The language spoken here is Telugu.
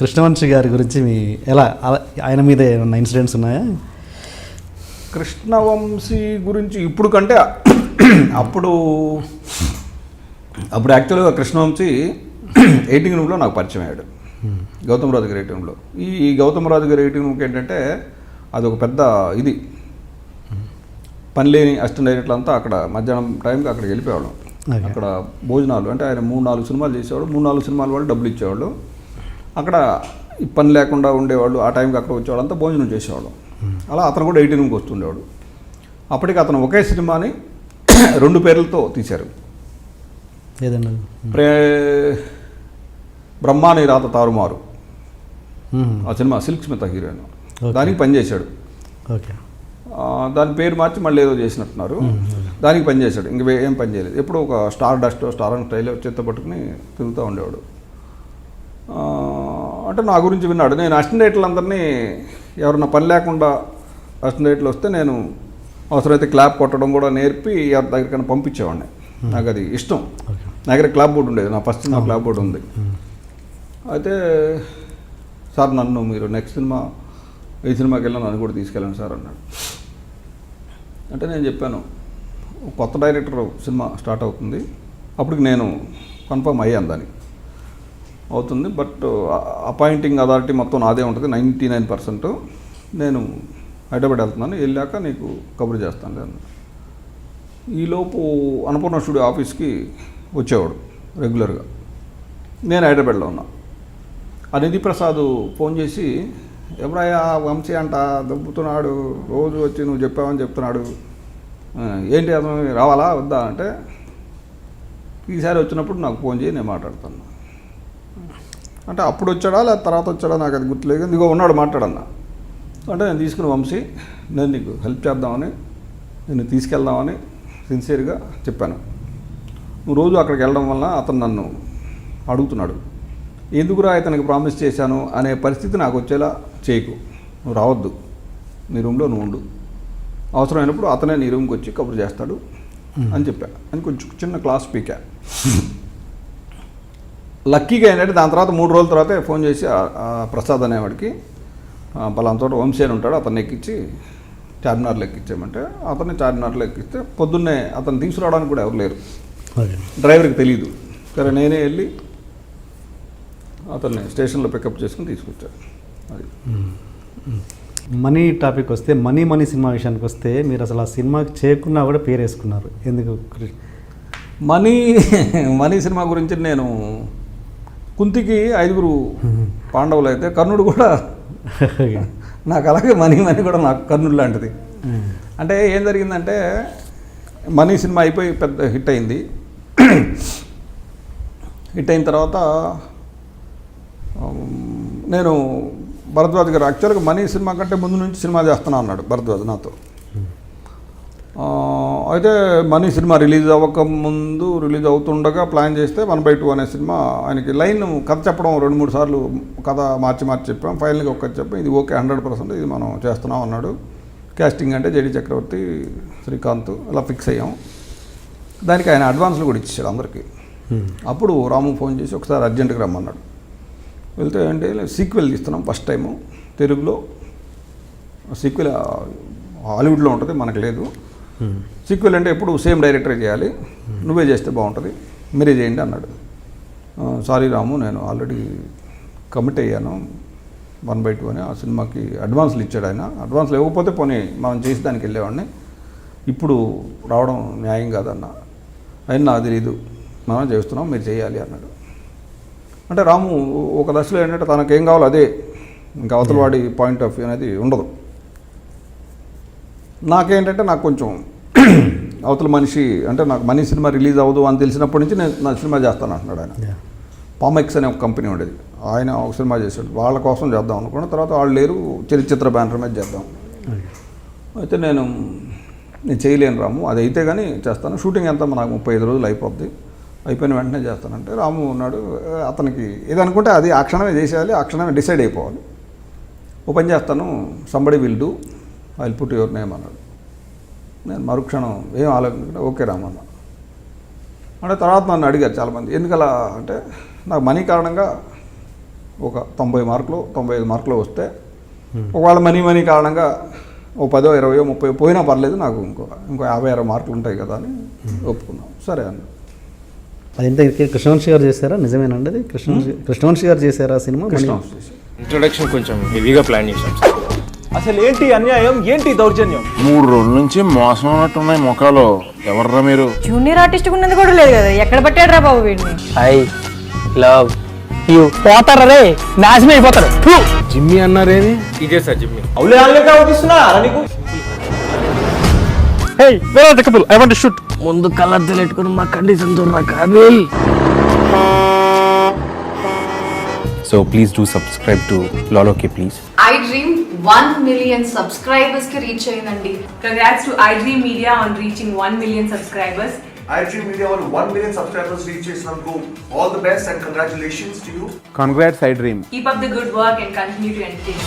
కృష్ణవంశీ గారి గురించి మీ ఎలా ఆయన మీద ఏమన్నా ఇన్సిడెంట్స్ ఉన్నాయా? కృష్ణవంశీ గురించి ఇప్పుడు కంటే అప్పుడు యాక్చువల్గా కృష్ణవంశీ ఎయిటింగ్ రూమ్లో నాకు పరిచయం అయ్యాడు, గౌతమ్ రాజు గారి ఎయిటింగ్ రూమ్లో. ఈ గౌతమ్ రాజు గారి ఎయిటింగ్ రూమ్కి ఏంటంటే అది ఒక పెద్ద ఇది పని లేని అసిస్టెంట్ డైరెక్టర్లు అంతా అక్కడ మధ్యాహ్నం టైంకి అక్కడికి వెళ్ళిపోయేవాళ్ళం. అక్కడ భోజనాలు అంటే ఆయన 3-4 సినిమాలు చేసేవాడు, 3-4 సినిమాల వాళ్ళు డబ్బులు ఇచ్చేవాళ్ళు. అక్కడ ఈ పని లేకుండా ఉండేవాళ్ళు, ఆ టైంకి అక్కడ వచ్చేవాళ్ళు అంతా భోజనం చేసేవాళ్ళం. అలా అతను కూడా ఎయిటింగ్ రూమ్కి వస్తుండేవాడు. అప్పటికి అతను ఒకే సినిమాని 2 పేర్లతో తీశారు. ఏదన్నా బ్రహ్మాని రాత తారుమారు ఆ సినిమా, సిల్క్ స్మిత హీరోయిన్, దానికి పనిచేశాడు. ఓకే, దాని పేరు మార్చి మళ్ళీ ఏదో చేసినట్టున్నారు, దానికి పనిచేశాడు. ఇంక ఏం పని చేయలేదు. ఎప్పుడు ఒక star dust star and style చేత పట్టుకుని తిరుగుతూ ఉండేవాడు. అంటే నా గురించి విన్నాడు. నేను అసిస్టెంట్ డైరెక్టర్లందరినీ ఎవరన్నా పని లేకుండా అసిస్టెంట్ డైరెక్టర్లు వస్తే నేను అవసరమైతే క్లాప్ కొట్టడం కూడా నేర్పి ఎవరి దగ్గరికైనా పంపించేవాడిని. నాకు అది ఇష్టం. నా దగ్గర క్లాప్ బోర్డు ఉండేది, నా ఫస్ట్ నా క్లాప్ బోర్డు ఉంది. అయితే సార్ నన్ను మీరు నెక్స్ట్ సినిమా ఈ సినిమాకి వెళ్ళాను, నన్ను కూడా తీసుకెళ్ళండి సార్ అన్నాడు. అంటే నేను చెప్పాను కొత్త డైరెక్టర్ సినిమా స్టార్ట్ అవుతుంది, అప్పటికి నేను కన్ఫర్మ్ అయ్యాను దానికి అవుతుంది, బట్ అపాయింటింగ్ అథారిటీ మొత్తం నాదే ఉంటుంది 99%. నేను హైదరాబాద్ వెళ్తున్నాను, వెళ్ళాక నీకు కబురు చేస్తాను లేదు. ఈలోపు అన్నపూర్ణ స్టూడియో ఆఫీస్కి వచ్చేవాడు రెగ్యులర్గా. నేను హైదరాబాద్లో ఉన్నా. నిధి ప్రసాద్ ఫోన్ చేసి ఎప్పుడయ్యా వంశీ అంట దొబ్బుతున్నాడు, రోజు వచ్చి నువ్వు చెప్పావని చెప్తున్నాడు, ఏంటి అతను రావాలా వద్దా అంటే, ఈసారి వచ్చినప్పుడు నాకు ఫోన్ చేయి నేను మాట్లాడతాను అంటే. అప్పుడు వచ్చాడా లేదా తర్వాత వచ్చాడా నాకు అది గుర్తులేదు, ఇదిగో ఉన్నాడు మాట్లాడన్నా అంటే. నేను తీసుకుని వంశీ నేను నీకు హెల్ప్ చేద్దామని, నేను తీసుకెళ్దామని సిన్సియర్గా చెప్పాను. నువ్వు రోజు అక్కడికి వెళ్ళడం వల్ల అతను నన్ను అడుగుతున్నాడు, ఎందుకురా ఇతనికి ప్రామిస్ చేశాను అనే పరిస్థితి నాకు వచ్చేలా చేయకు, నువ్వు రావద్దు, నీ రూమ్లో నువ్వు ఉండు, అవసరమైనప్పుడు అతనే నీ రూమ్కి వచ్చి కబురు చేస్తాడు అని చెప్పా అని కొంచెం చిన్న క్లాస్ పీకా. లక్కీగా ఏంటంటే దాని తర్వాత 3 రోజుల తర్వాతే ఫోన్ చేసి ప్రసాద్ అనేవాడికి పలానా తోట వంశీ అని ఉంటాడు, అతన్ని ఎక్కించి చార్మినార్లో ఎక్కించామంటే అతన్ని చార్మినార్లో ఎక్కిస్తే పొద్దున్నే అతను తీసుకురావడానికి కూడా ఎవరు లేరు, డ్రైవర్కి తెలియదు. సరే నేనే వెళ్ళి అతన్ని స్టేషన్లో పికప్ చేసుకుని తీసుకొచ్చాను. అది మనీ టాపిక్ వస్తే మనీ సినిమా విషయానికి వస్తే మీరు అసలు ఆ సినిమాకి చేయకున్నా కూడా పేరు వేసుకున్నారు ఎందుకు? మనీ సినిమా గురించి నేను కుంతికి 5 పాండవులు అయితే కర్ణుడు కూడా నాకు అలాగే మనీ కూడా నాకు కర్ణుడు లాంటిది. అంటే ఏం జరిగిందంటే మనీ సినిమా అయిపోయి పెద్ద హిట్ అయింది. హిట్ అయిన తర్వాత నేను భరద్వాజ్ గారు యాక్చువల్గా మనీ సినిమా కంటే ముందు నుంచి సినిమా చేస్తున్నా అన్నాడు భరద్వాజ్ నాతో. అయితే మనీ సినిమా రిలీజ్ అవ్వకముందు రిలీజ్ అవుతుండగా ప్లాన్ చేస్తే 1/2 అనే సినిమా ఆయనకి లైన్ కథ చెప్పడం 2-3 సార్లు కథ మార్చి చెప్పాం. ఫైనల్గా ఒక్కటి చెప్పాం, ఇది ఓకే 100% ఇది మనం చేస్తున్నాం అన్నాడు. క్యాస్టింగ్ అంటే జేడి చక్రవర్తి, శ్రీకాంత్ అలా ఫిక్స్ అయ్యాం. దానికి ఆయన అడ్వాన్స్లు కూడా ఇచ్చాడు అందరికీ. అప్పుడు రాము ఫోన్ చేసి ఒకసారి అర్జెంటుగా రమ్మన్నాడు. వెళ్తే అంటే సీక్వెల్ తీస్తున్నాం ఫస్ట్ టైము తెలుగులో. సీక్వెల్ హాలీవుడ్లో ఉంటుంది, మనకు లేదు. సీక్వెల్ అంటే ఎప్పుడు సేమ్ డైరెక్టరే చేయాలి, నువ్వే చేస్తే బాగుంటుంది, మీరే చేయండి అన్నాడు. సారీ రాము, నేను ఆల్రెడీ కమిట్ అయ్యాను 1/2 అని. ఆ సినిమాకి అడ్వాన్స్లు ఇచ్చాడు ఆయన. అడ్వాన్స్లు ఇవ్వకపోతే పోనీ మనం చేసి దానికి వెళ్ళేవాడిని, ఇప్పుడు రావడం న్యాయం కాదన్న. అయినా నాకు తెలీదు, మనం చేస్తున్నాం, మీరు చేయాలి అన్నాడు. అంటే రాము ఒక దశలో ఏంటంటే తనకేం కావాలో అదే, ఇంకా అవతల వాడి పాయింట్ ఆఫ్ వ్యూ అనేది ఉండదు. నాకేంటంటే నాకు కొంచెం అవతల మనిషి అంటే నాకు మనీ సినిమా రిలీజ్ అవ్వదు అని తెలిసినప్పటి నుంచి నేను నా సినిమా చేస్తాను అంటున్నాడు ఆయన. పామెక్స్ అనే ఒక కంపెనీ ఉండేది, ఆయన ఒక సినిమా చేశాడు, వాళ్ళ కోసం చేద్దాం అనుకున్న తర్వాత వాళ్ళు లేరు, చరిత్ర బ్యానర్ మీద చేద్దాం. అయితే నేను చేయలేను రాము, అది అయితే కానీ చేస్తాను, షూటింగ్ ఎంత నాకు 35 రోజులు అయిపోద్ది, అయిపోయిన వెంటనే చేస్తానంటే రాము ఉన్నాడు. అతనికి ఏదనుకుంటే అది ఆ క్షణమే చేసేయాలి, ఆ క్షణమే డిసైడ్ అయిపోవాలి. ఓ పని చేస్తాను, somebody will do, I will put your name అన్నాడు. నేను మరుక్షణం ఏం ఆలోచించకుండా ఓకే రామన్న అంటే. తర్వాత నన్ను అడిగారు చాలామంది ఎందుకలా అంటే, నాకు మనీ కారణంగా ఒక 90 మార్కులు 95 మార్కులు వస్తే ఒకవేళ మనీ కారణంగా ఓ 10, 20, 30 పోయినా పర్లేదు, నాకు ఇంకో 50-60 మార్కులు ఉంటాయి కదా అని ఒప్పుకున్నాం. సరే అన్న. అది ఇంత కృష్ణవంశీ గారు చేశారా? నిజమేనండి అది కృష్ణవంశీ గారు చేశారా సినిమా? ఇంట్రొడక్షన్ కొంచెం హెవీగా ప్లాన్ చేశాం సార్. అసలు ఏంటి అన్యాయం, ఏంటి దౌర్జన్యం? 3 రోజుల నుంచి మోసం ఉన్నట్టున్నాయి ముఖాలు. ఎవర్రా మీరు? జూనియర్ ఆర్టిస్ట్ ఉన్నది కూడా లేదు కదా, ఎక్కడ పట్టాడు రా బాబు వీడిని? I love you. పోతారా రే, నాశనం అయిపోతారు. జిమ్మి అన్నారేమి? ఇదే సార్ జిమ్మి. అవులే ఆన్లైన్ అవుపిస్తున్నా నీకు. Hey where are the couple, I want to shoot. ముందు కలర్ తెలెట్టుకొని మా కండిషన్ చూడరా Kaabil. So please do subscribe to Loloke please. iDream 1 million subscribers ki reach అయ్యిందండి. Congrats to iDream Media on reaching 1 million subscribers. iDream Media on 1 million subscribers reach చేసినందుకు all the best and congratulations to you. Congrats iDream. Keep up the good work and continue to entertain.